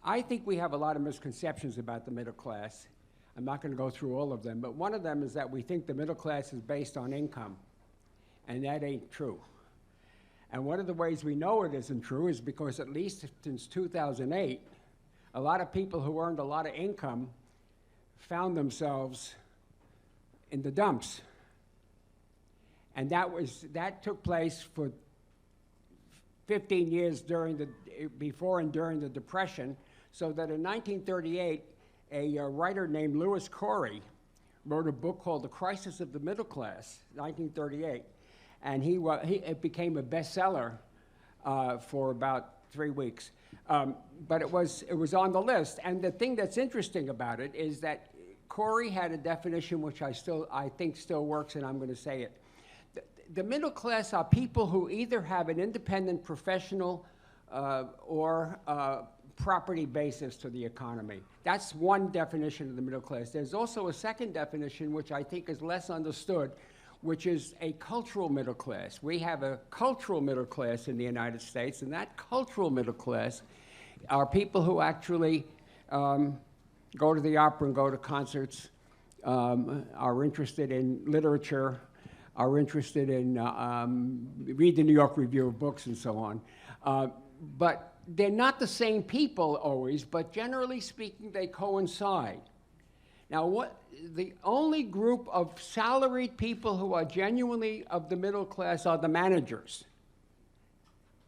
I think we have a lot of misconceptions about the middle class. I'm not going to go through all of them, but one of them is that we think the middle class is based on income, and that ain't true. And one of the ways we know it isn't true is because at least since 2008, a lot of people who earned a lot of income found themselves in the dumps. And that took place for 15 years before and during the Depression, so that in 1938, a writer named Louis Corey wrote a book called The Crisis of the Middle Class, 1938. And it became a bestseller for about 3 weeks. But it was on the list. And the thing that's interesting about it is that Corey had a definition which I think still works, and I'm going to say it. The middle class are people who either have an independent professional or property basis to the economy. That's one definition of the middle class. There's also a second definition, which I think is less understood, which is a cultural middle class. We have a cultural middle class in the United States, and that cultural middle class are people who actually go to the opera and go to concerts, are interested in literature, are interested in read the New York Review of Books and so on. But they're not the same people always, but generally speaking, they coincide. Now, the only group of salaried people who are genuinely of the middle class are the managers.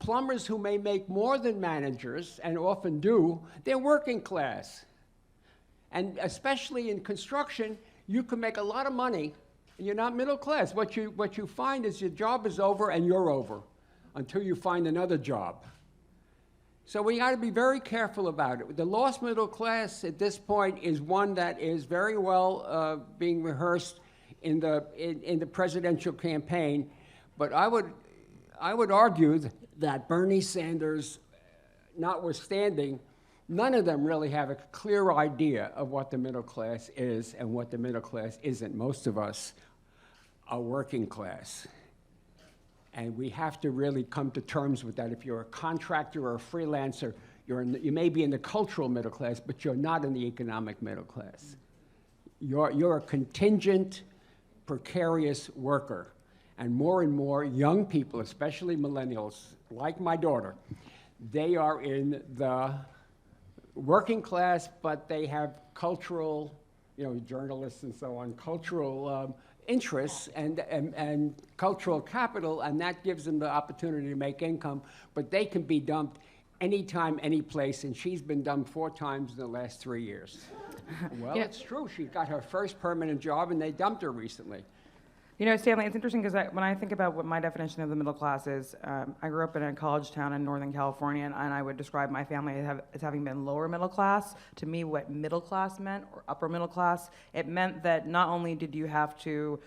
Plumbers who may make more than managers, and often do, they're working class. And especially in construction, you can make a lot of money, and you're not middle class. What you find is your job is over and you're over until you find another job. So we got to be very careful about it. The lost middle class at this point is one that is very well being rehearsed in the presidential campaign. But I would argue that Bernie Sanders, notwithstanding, none of them really have a clear idea of what the middle class is and what the middle class isn't. Most of us are working class. And we have to really come to terms with that. If you're a contractor or a freelancer, you may be in the cultural middle class, but you're not in the economic middle class. You're a contingent, precarious worker. And more young people, especially millennials, like my daughter, they are in the working class, but they have cultural, journalists and so on, cultural interests and cultural capital, and that gives them the opportunity to make income, but they can be dumped anytime, any place, and she's been dumped 4 times in the last 3 years. Well, yeah. It's true. She got her first permanent job, and they dumped her recently. Stanley, it's interesting because when I think about what my definition of the middle class is, I grew up in a college town in Northern California, and I would describe my family as having been lower middle class. To me, what middle class meant, or upper middle class, it meant that not only did you have to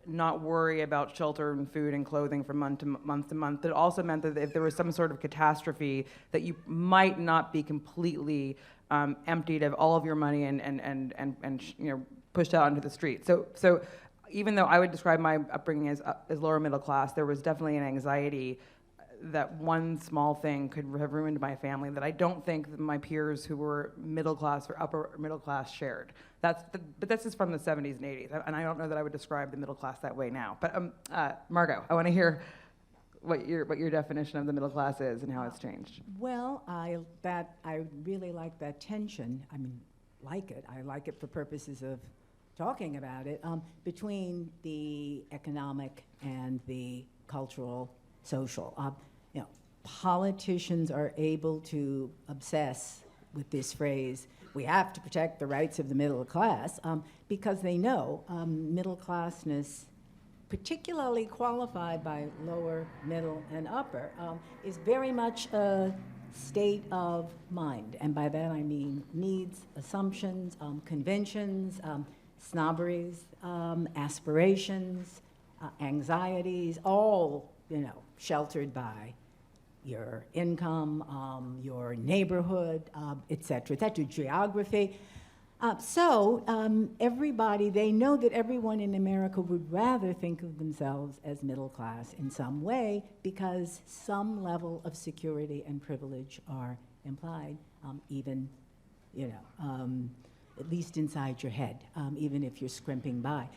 not worry about shelter and food and clothing from month to month, but it also meant that if there was some sort of catastrophe, that you might not be completely emptied of all of your money and pushed out onto the street. So even though I would describe my upbringing as lower middle class, there was definitely an anxiety that one small thing could have ruined my family that I don't think that my peers who were middle class or upper middle class shared. But this is from the 70s and 80s, and I don't know that I would describe the middle class that way now. But Margot, I want to hear what your definition of the middle class is and how it's changed. Well, I really like that tension. I mean, I like it for purposes of talking about it, between the economic and the cultural, social. Politicians are able to obsess with this phrase, we have to protect the rights of the middle class, because they know middle classness, particularly qualified by lower, middle, and upper, is very much a state of mind. And by that I mean needs, assumptions, conventions, snobberies, aspirations, anxieties, all, sheltered by your income, your neighborhood, et cetera, geography. Everybody, they know that everyone in America would rather think of themselves as middle class in some way because some level of security and privilege are implied. even, you know, at least inside your head, even if you're scrimping by.